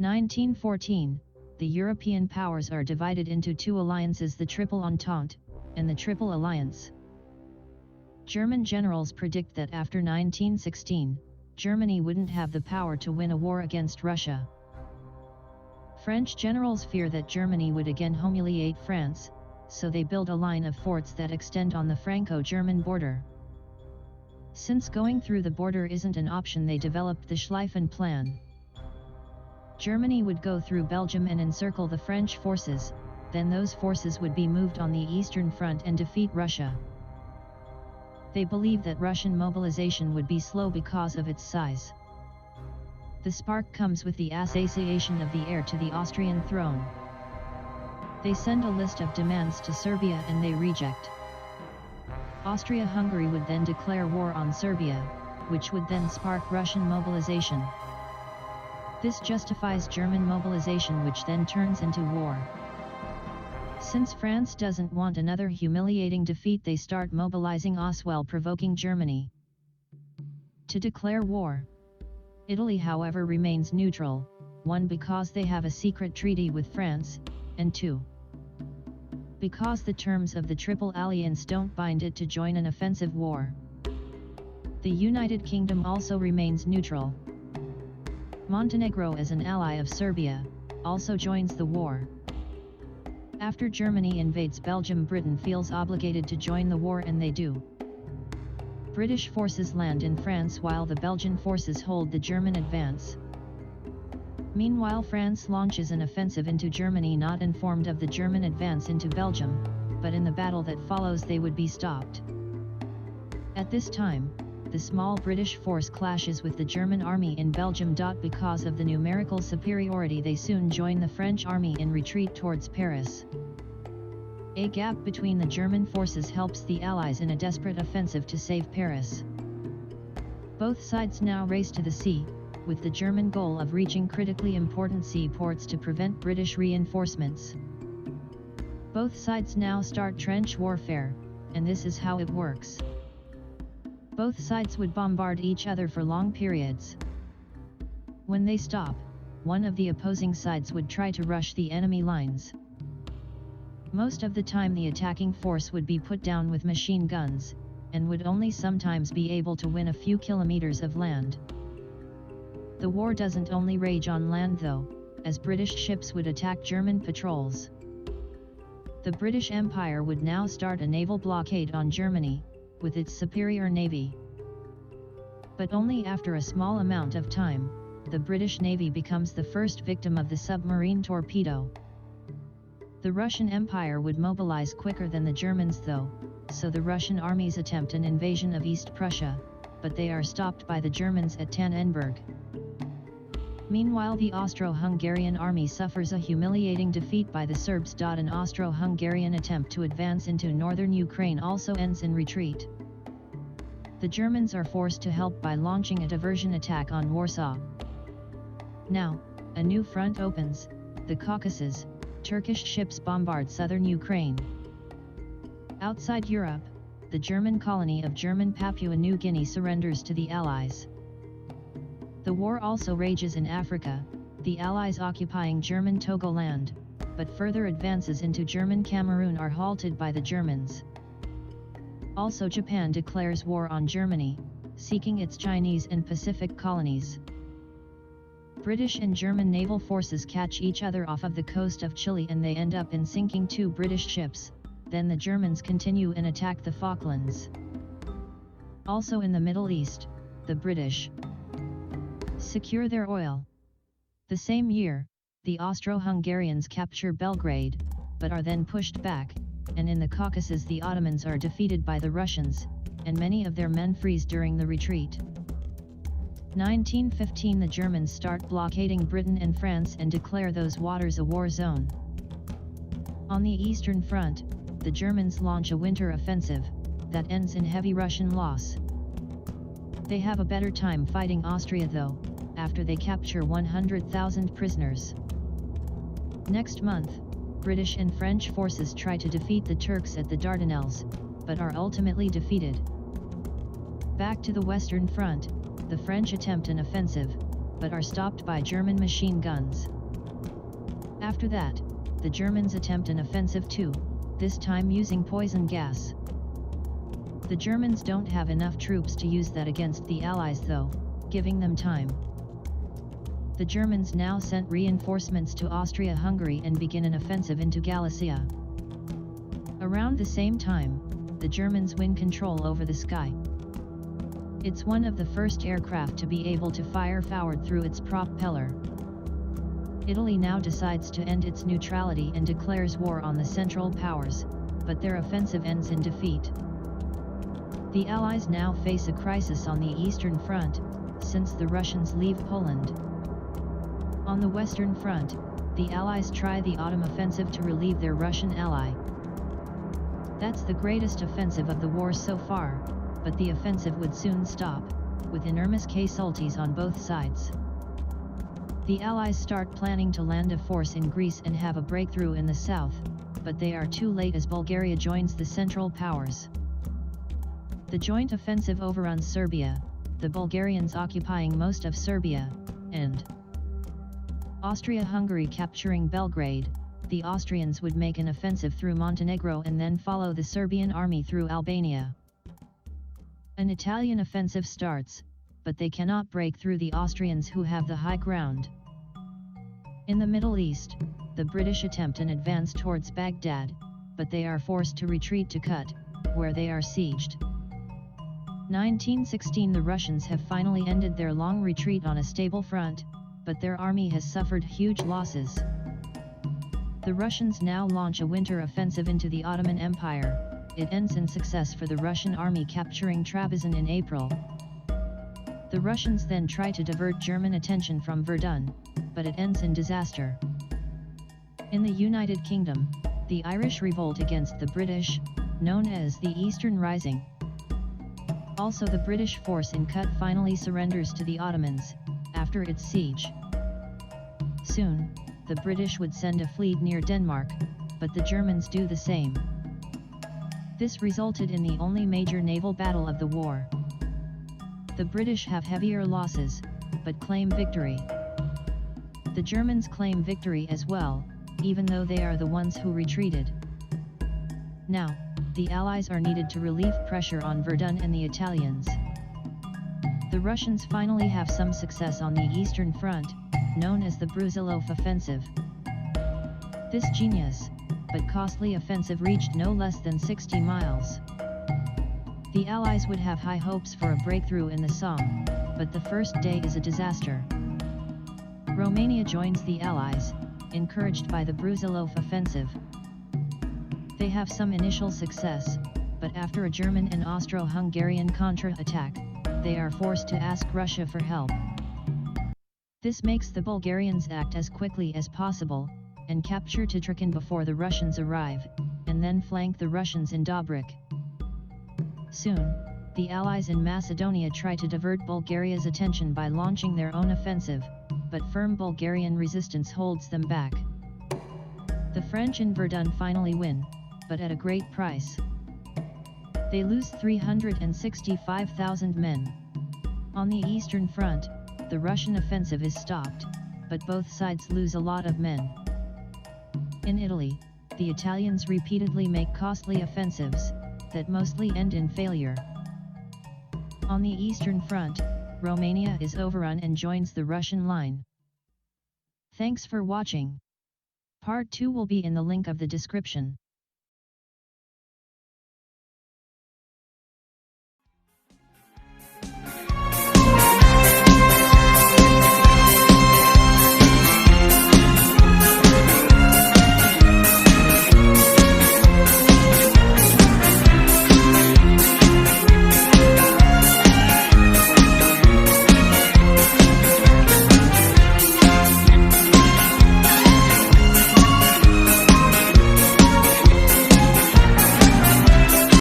1914, the European powers are divided into two alliances, the Triple Entente and the Triple Alliance. German generals predict that after 1916, Germany wouldn't have the power to win a war against Russia. French generals fear that Germany would again humiliate France, so they build a line of forts that extend on the Franco-German border. Since going through the border isn't an option, they developed the Schlieffen Plan. Germany would go through Belgium and encircle the French forces, then those forces would be moved on the Eastern Front and defeat Russia. They believe that Russian mobilization would be slow because of its size. The spark comes with the assassination of the heir to the Austrian throne. They send a list of demands to Serbia and they reject. Austria-Hungary would then declare war on Serbia, which would then spark Russian mobilization. This justifies German mobilization, which then turns into war. Since France doesn't want another humiliating defeat, they start mobilizing Oswell, provoking Germany to declare war. Italy, however, remains neutral, 1 because they have a secret treaty with France, and 2 because the terms of the Triple Alliance don't bind it to join an offensive war. The United Kingdom also remains neutral. Montenegro, as an ally of Serbia, also joins the war. After Germany invades Belgium, Britain feels obligated to join the war, and they do. British forces land in France while the Belgian forces hold the German advance. Meanwhile, France launches an offensive into Germany, not informed of the German advance into Belgium, but in the battle that follows they would be stopped. At this time, the small British force clashes with the German army in Belgium. Because of the numerical superiority, they soon join the French army in retreat towards Paris. A gap between the German forces helps the Allies in a desperate offensive to save Paris. Both sides now race to the sea, with the German goal of reaching critically important seaports to prevent British reinforcements. Both sides now start trench warfare, and this is how it works. Both sides would bombard each other for long periods. When they stop, one of the opposing sides would try to rush the enemy lines. Most of the time the attacking force would be put down with machine guns, and would only sometimes be able to win a few kilometers of land. The war doesn't only rage on land though, as British ships would attack German patrols. The British Empire would now start a naval blockade on Germany, with its superior navy. But only after a small amount of time, the British Navy becomes the first victim of the submarine torpedo. The Russian Empire would mobilize quicker than the Germans though, so the Russian armies attempt an invasion of East Prussia, but they are stopped by the Germans at Tannenberg. Meanwhile, the Austro-Hungarian army suffers a humiliating defeat by the Serbs. An Austro-Hungarian attempt to advance into northern Ukraine also ends in retreat. The Germans are forced to help by launching a diversion attack on Warsaw. Now, a new front opens, the Caucasus. Turkish ships bombard southern Ukraine. Outside Europe, the German colony of German Papua New Guinea surrenders to the Allies. The war also rages in Africa, the Allies occupying German Togoland, but further advances into German Cameroon are halted by the Germans. Also, Japan declares war on Germany, seeking its Chinese and Pacific colonies. British and German naval forces catch each other off of the coast of Chile and they end up in sinking 2 British ships, then the Germans continue and attack the Falklands. Also in the Middle East, the British secure their oil. The same year, the Austro-Hungarians capture Belgrade, but are then pushed back, and in the Caucasus the Ottomans are defeated by the Russians, and many of their men freeze during the retreat. 1915 the Germans start blockading Britain and France and declare those waters a war zone. On the Eastern Front, the Germans launch a winter offensive, that ends in heavy Russian loss. They have a better time fighting Austria though, after they capture 100,000 prisoners. Next month, British and French forces try to defeat the Turks at the Dardanelles, but are ultimately defeated. Back to the Western Front, the French attempt an offensive, but are stopped by German machine guns. After that, the Germans attempt an offensive too, this time using poison gas. The Germans don't have enough troops to use that against the Allies though, giving them time. The Germans now sent reinforcements to Austria-Hungary and begin an offensive into Galicia. Around the same time, the Germans win control over the sky. It's one of the first aircraft to be able to fire forward through its propeller. Italy now decides to end its neutrality and declares war on the Central Powers, but their offensive ends in defeat. The Allies now face a crisis on the Eastern Front, since the Russians leave Poland. On the Western Front, the Allies try the autumn offensive to relieve their Russian ally. That's the greatest offensive of the war so far, but the offensive would soon stop, with enormous casualties on both sides. The Allies start planning to land a force in Greece and have a breakthrough in the south, but they are too late as Bulgaria joins the Central Powers. The joint offensive overruns Serbia, the Bulgarians occupying most of Serbia, and Austria-Hungary capturing Belgrade. The Austrians would make an offensive through Montenegro and then follow the Serbian army through Albania. An Italian offensive starts, but they cannot break through the Austrians who have the high ground. In the Middle East, the British attempt an advance towards Baghdad, but they are forced to retreat to Kut, where they are sieged. 1916 The Russians have finally ended their long retreat on a stable front, but their army has suffered huge losses. The Russians now launch a winter offensive into the Ottoman Empire. It ends in success for the Russian army capturing Trebizond in April. The Russians then try to divert German attention from Verdun, but it ends in disaster. In the United Kingdom, the Irish revolt against the British, known as the Eastern Rising. Also the British force in Kut finally surrenders to the Ottomans, after its siege. Soon, the British would send a fleet near Denmark, but the Germans do the same. This resulted in the only major naval battle of the war. The British have heavier losses, but claim victory. The Germans claim victory as well, even though they are the ones who retreated. Now, the Allies are needed to relieve pressure on Verdun and the Italians. The Russians finally have some success on the Eastern Front, known as the Brusilov offensive. This genius, but costly offensive reached no less than 60 miles. The Allies would have high hopes for a breakthrough in the Somme, but the first day is a disaster. Romania joins the Allies, encouraged by the Brusilov offensive. They have some initial success, but after a German and Austro-Hungarian contra-attack, they are forced to ask Russia for help. This makes the Bulgarians act as quickly as possible, and capture Tetrichan before the Russians arrive, and then flank the Russians in Dobrik. Soon, the Allies in Macedonia try to divert Bulgaria's attention by launching their own offensive, but firm Bulgarian resistance holds them back. The French in Verdun finally win, but at a great price. They lose 365,000 men. On the Eastern Front, the Russian offensive is stopped, but both sides lose a lot of men. In Italy, the Italians repeatedly make costly offensives, that mostly end in failure. On the Eastern Front, Romania is overrun and joins the Russian line. Thanks for watching. Part 2 will be in the link of the description.